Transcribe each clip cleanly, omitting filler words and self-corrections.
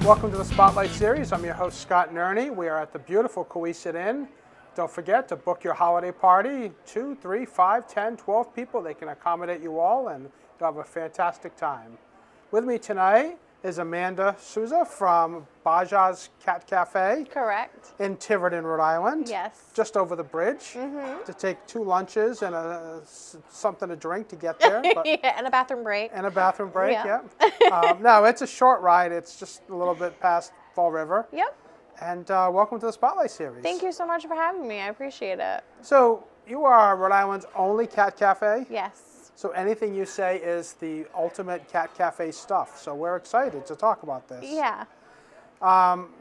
Welcome to the Spotlight Series. I'm your host, Scott Nerney. We are at the beautiful Coesit Inn. Don't forget to book your holiday party. 2, 3, 5, 10, 12 people. They can accommodate you all, and you'll have a fantastic time. With me tonight is Amanda Souza from Bajas Cat Cafe. Correct. In Tiverton, Rhode Island. Yes. Just over the bridge. To take 2 lunches and something to drink to get there. But Yeah, and a bathroom break. and a bathroom break, Yeah. No, it's a short ride. It's just a little bit past Fall River. Yep. And welcome to the Spotlight Series. Thank you so much for having me. I appreciate it. So you are Rhode Island's only cat cafe. Yes. So anything you say is the ultimate cat cafe stuff. So we're excited to talk about this. Yeah.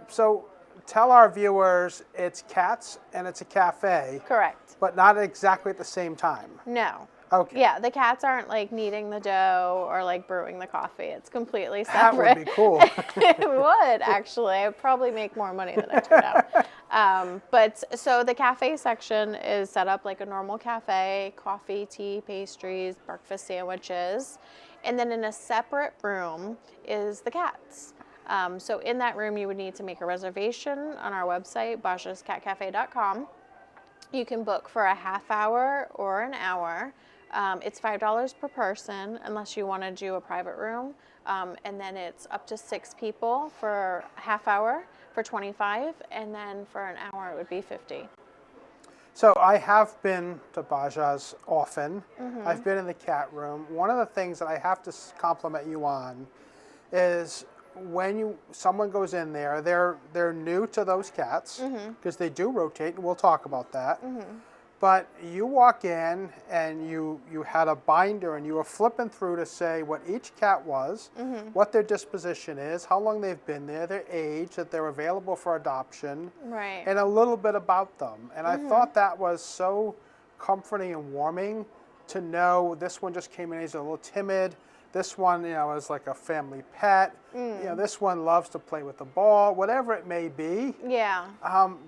So tell our viewers it's cats and it's a cafe, Correct. but not exactly at the same time. No. Okay. Yeah, the cats aren't like kneading the dough or like brewing the coffee. It's completely That separate. would be cool. It would, actually. I'd probably make more money than I turned out. But so the cafe section is set up like a normal cafe: coffee, tea, pastries, breakfast sandwiches. And then in a separate room is the cats. So in that room, you would need to make a reservation on our website, bajascatcafe.com. You can book for a half hour or an hour. It's $5 per person unless you want to do a private room. And then it's up to 6 people for a half hour for $25, and then for an hour it would be $50. So I have been to Bajas often. I've been in the cat room. One of the things that I have to compliment you on is when someone goes in there, they're new to those cats because they do rotate, and we'll talk about that. But you walk in and you had a binder and you were flipping through to say what each cat was, what their disposition is, how long they've been there, their age, that they're available for adoption, Right. and a little bit about them. And I thought that was so comforting and warming to know this one just came in, he's a little timid. This one, is like a family pet. This one loves to play with the ball, whatever it may be. Yeah.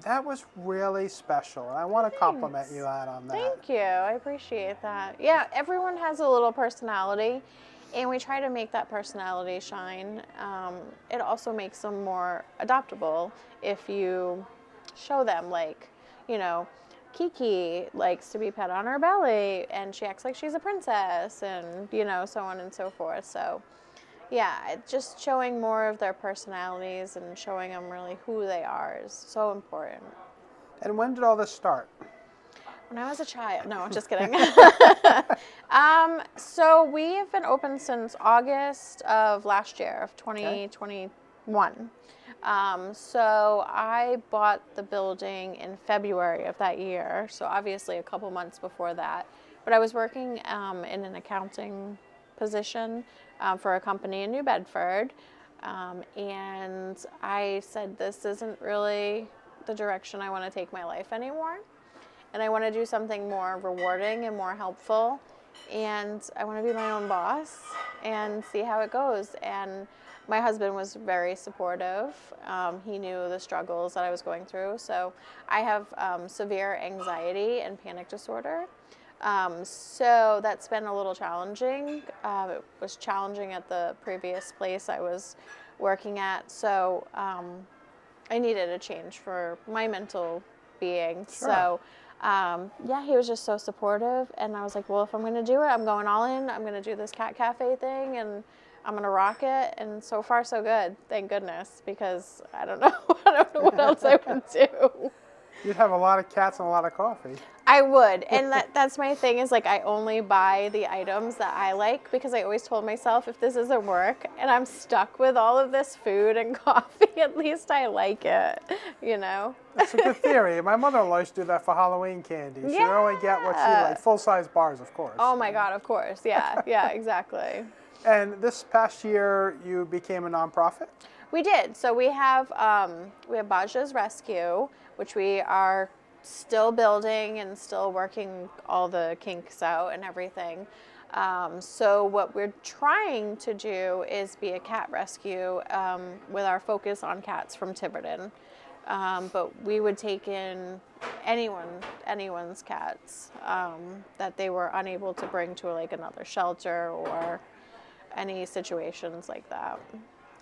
That was really special, and I want to compliment you on that. Thank you. I appreciate that. Yeah, everyone has a little personality, and we try to make that personality shine. It also makes them more adoptable if you show them, like, Kiki likes to be pet on her belly, and she acts like she's a princess, and, so on and so forth. So, yeah, just showing more of their personalities and showing them really who they are is so important. And when did all this start? When I was a child. No, I'm just kidding. So we have been open since August of last year, of 2021. So I bought the building in February of that year, so obviously a couple months before that. But I was working in an accounting position for a company in New Bedford, and I said, this isn't really the direction I want to take my life anymore, and I want to do something more rewarding and more helpful, and I want to be my own boss and see how it goes. And my husband was very supportive. He knew the struggles that I was going through. So I have severe anxiety and panic disorder. So that's been a little challenging. It was challenging at the previous place I was working at. So I needed a change for my mental being. Sure. So he was just so supportive. And I was like, well, if I'm going to do it, I'm going all in. I'm going to do this cat cafe thing, and I'm going to rock it. And so far, so good. Thank goodness, because I don't know what else I would do. You'd have a lot of cats and a lot of coffee. I would. And that's my thing, is like I only buy the items that I like, because I always told myself, if this doesn't work and I'm stuck with all of this food and coffee, at least I like it, That's a good theory. My mother-in-law used to do that for Halloween candy. She'd only get what she liked. Full-size bars, of course. Oh my God, of course. Yeah, exactly. And this past year, you became a nonprofit? We did. So we have Bajas Rescue, which we are still building and still working all the kinks out and everything. So what we're trying to do is be a cat rescue with our focus on cats from Tiverton. But we would take in anyone's cats that they were unable to bring to like another shelter or any situations like that.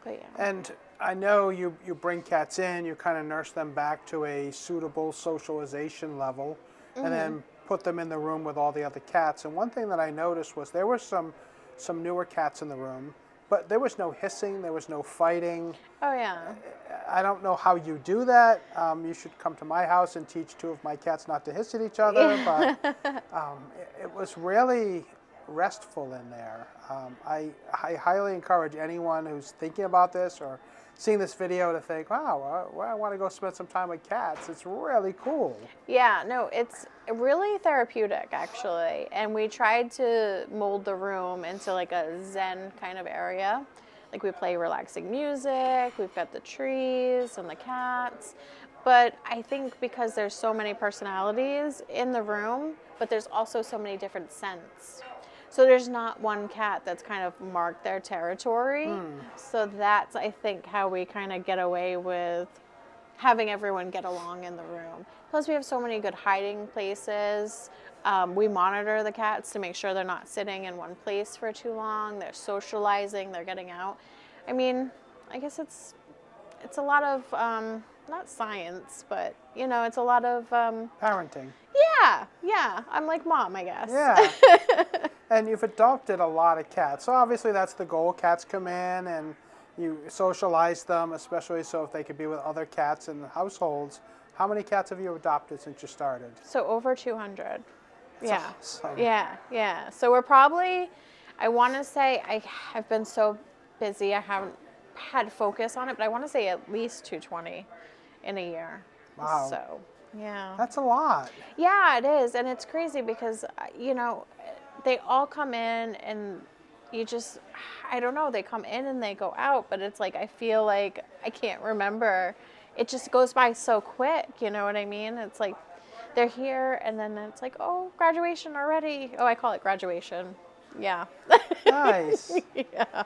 But yeah. And I know you bring cats in, you kind of nurse them back to a suitable socialization level, and then put them in the room with all the other cats. And one thing that I noticed was there were some newer cats in the room, but there was no hissing, there was no fighting. Oh yeah. I don't know how you do that. You should come to my house and teach 2 of my cats not to hiss at each other. But it was really restful in there. I highly encourage anyone who's thinking about this or seeing this video to think, wow, I want to go spend some time with cats. It's really cool. Yeah, no, it's really therapeutic actually. And we tried to mold the room into like a Zen kind of area. Like we play relaxing music, we've got the trees and the cats. But I think because there's so many personalities in the room, but there's also so many different scents. So there's not one cat that's kind of marked their territory. So that's, I think, how we kind of get away with having everyone get along in the room. Plus we have so many good hiding places. We monitor the cats to make sure they're not sitting in one place for too long. They're socializing, they're getting out. I mean, I guess it's a lot of, not science, but, you know, it's a lot of... Parenting. Yeah. I'm like mom, I guess. Yeah. And you've adopted a lot of cats. So obviously that's the goal. Cats come in and you socialize them, especially so if they could be with other cats in the households. How many cats have you adopted since you started? So over 200. Yeah. Awesome. Yeah. So we're probably, I want to say, I've been so busy, I haven't had focus on it, but I want to say at least 220 in a year. Wow. So, yeah. That's a lot. Yeah, it is. And it's crazy because, you know, they all come in and you just, I don't know, they come in and they go out, but it's like, I feel like I can't remember. It just goes by so quick, you know what I mean? It's like, they're here and then it's like, oh, graduation already. Oh, I call it graduation. Yeah. Nice. Yeah.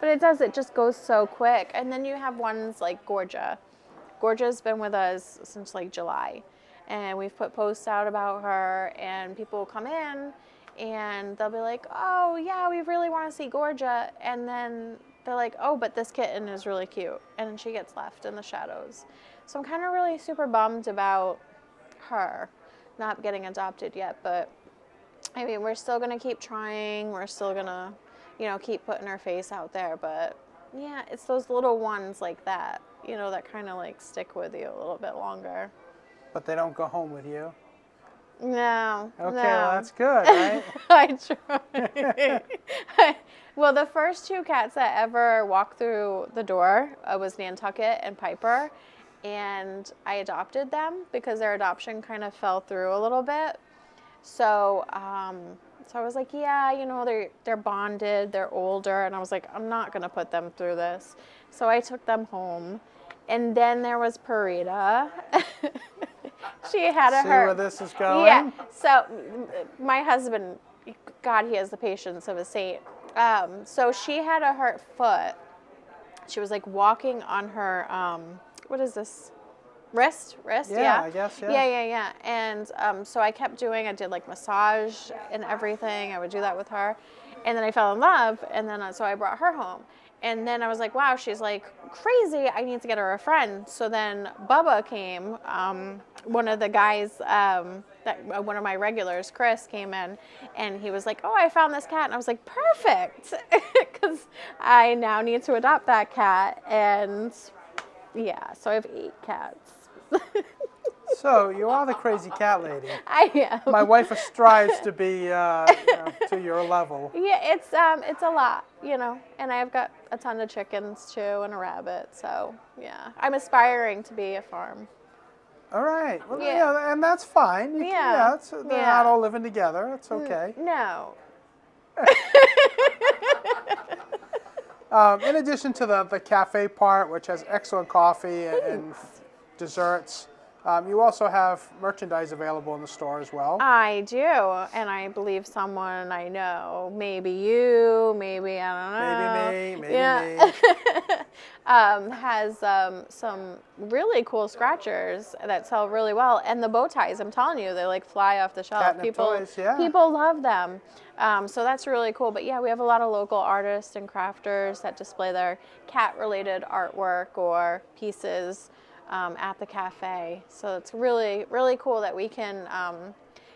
But it just goes so quick. And then you have ones like Gorgia. Gorgia's been with us since like July. And we've put posts out about her and people will come in and they'll be like, oh yeah, we really want to see Gorgia. And then they're like, oh, but this kitten is really cute. And then she gets left in the shadows. So I'm kind of really super bummed about her not getting adopted yet. But I mean, we're still going to keep trying. We're still going to, you know, keep putting her face out there. But yeah, it's those little ones like that, you know, that kind of like stick with you a little bit longer. But they don't go home with you? No. Okay, no. well, that's good, right? I try. Well, the first 2 cats that ever walked through the door was Nantucket and Piper. And I adopted them because their adoption kind of fell through a little bit. So I was like, yeah, you know, they're bonded, they're older. And I was like, I'm not going to put them through this. So I took them home. And then there was Parita. She had a See hurt. where this is going? Yeah. So my husband, God, he has the patience of a saint. So she had a hurt foot. She was like walking on her, what is this? Wrist? Yeah, I guess, yeah. Yeah. And so I did like massage and everything. I would do that with her. And then I fell in love. And then so I brought her home. And then I was like, wow, she's like crazy. I need to get her a friend. So then Bubba came, one of the guys, one of my regulars, Chris, came in and he was like, oh, I found this cat. And I was like, perfect. Because I now need to adopt that cat. And yeah, so I have 8 cats. So you are the crazy cat lady. I am. My wife strives to be to your level. Yeah, it's a lot, you know, and I've got a ton of chickens too and a rabbit. So yeah, I'm aspiring to be a farm. All right. Well, Yeah. yeah, and that's fine. They're not all living together. It's okay. No. In addition to the cafe part, which has excellent coffee and desserts, you also have merchandise available in the store as well. I do, and I believe someone I know, maybe you, maybe, I don't know. Maybe me, maybe me. has some really cool scratchers that sell really well, and the bow ties. I'm telling you, they like fly off the shelf. Catnip toys, yeah. People love them. So that's really cool. But yeah, we have a lot of local artists and crafters that display their cat-related artwork or pieces at the cafe. So it's really, really cool that we can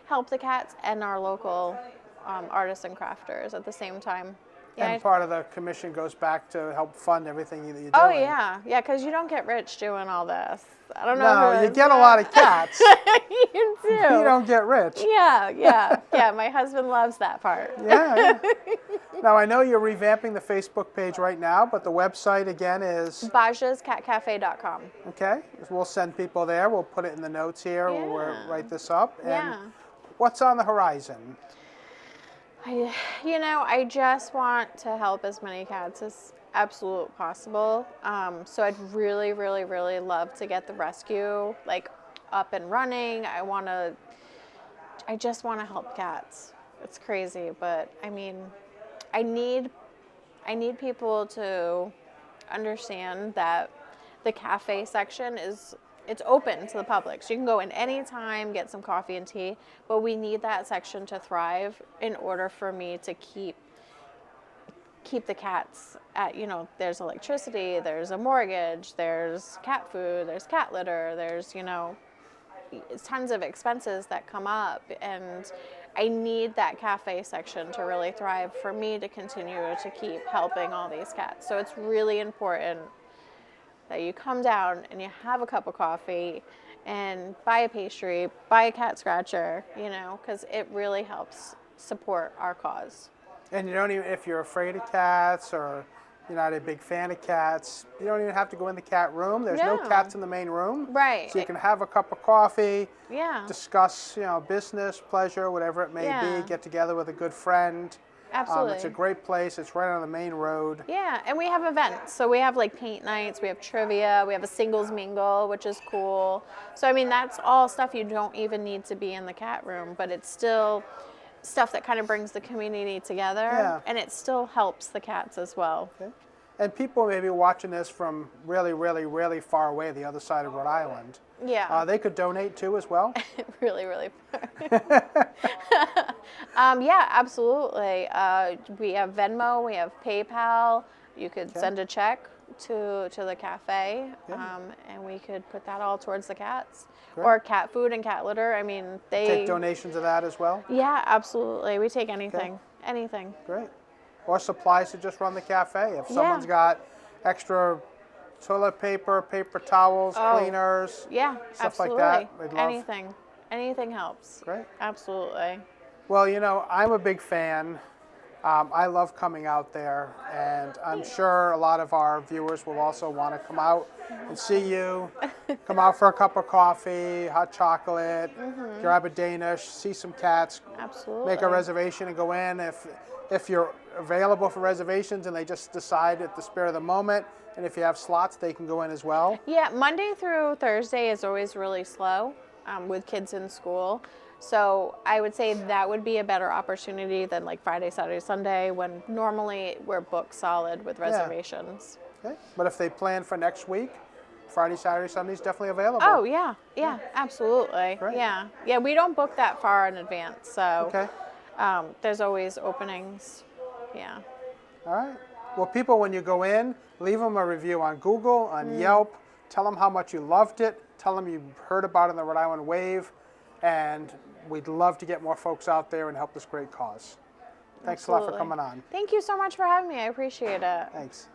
help the cats and our local artists and crafters at the same time. Yeah, and part of the commission goes back to help fund everything that you're doing. Oh yeah, because you don't get rich doing all this. I don't know. No, you get a lot of cats. You do. You don't get rich. Yeah. My husband loves that part. Yeah. Now I know you're revamping the Facebook page right now, but the website again is BajasCatCafe.com. Okay. We'll send people there. We'll put it in the notes here. Yeah. We'll write this up. And Yeah. what's on the horizon? I just want to help as many cats as absolutely possible. So I'd really, really, really love to get the rescue like up and running. I just want to help cats. It's crazy, but I mean, I need people to understand that the cafe section it's open to the public. So you can go in any time, get some coffee and tea, but we need that section to thrive in order for me to keep the cats at, there's electricity, there's a mortgage, there's cat food, there's cat litter, there's, tons of expenses that come up, and I need that cafe section to really thrive for me to continue to keep helping all these cats. So it's really important that you come down and you have a cup of coffee and buy a pastry, buy a cat scratcher, because it really helps support our cause. And you don't even, if you're afraid of cats or you're not a big fan of cats, you don't even have to go in the cat room. There's no cats in the main room. Right. So you can have a cup of coffee, Yeah. discuss, business, pleasure, whatever it may Yeah. be, get together with a good friend. Absolutely. It's a great place. It's right on the main road. Yeah, and we have events. So we have like paint nights, we have trivia, we have a singles mingle, which is cool. So I mean, that's all stuff you don't even need to be in the cat room, but it's still stuff that kind of brings the community together, Yeah. and it still helps the cats as well. Okay. And people may be watching this from really, really, really far away, the other side of Rhode Island. Yeah. They could donate too as well. Really, really far. Yeah, absolutely. We have Venmo, we have PayPal. You could send a check to the cafe, and we could put that all towards the cats. Great. Or cat food and cat litter. I mean, Take donations of that as well. Yeah, absolutely. We take anything. Anything. Great. Or supplies to just run the cafe. If someone's got extra toilet paper, paper towels, cleaners, Yeah, stuff absolutely. like that, we'd love. Anything helps. Great. Absolutely. Well, I'm a big fan. I love coming out there, and I'm sure a lot of our viewers will also want to come out and see you, come out for a cup of coffee, hot chocolate, grab a Danish, see some cats, Absolutely. make a reservation and go in. If you're available for reservations and they just decide at the spur of the moment, and if you have slots, they can go in as well. Yeah, Monday through Thursday is always really slow with kids in school. So I would say that would be a better opportunity than like Friday, Saturday, Sunday, when normally we're booked solid with reservations. Okay. But if they plan for next week, Friday, Saturday, Sunday is definitely available. Oh yeah, absolutely. Great. Yeah, we don't book that far in advance, so Okay. there's always openings. Yeah. All right. Well, people, when you go in, leave them a review on Google, on Yelp. Tell them how much you loved it. Tell them you heard about it in the Rhode Island Wave. And we'd love to get more folks out there and help this great cause. Thanks a lot for coming on. Thank you so much for having me. I appreciate it. Thanks.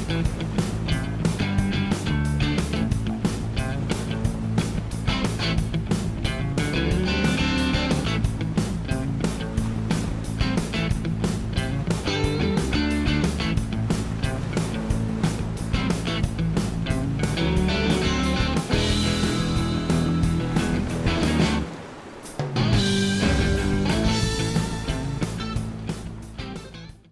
Yay.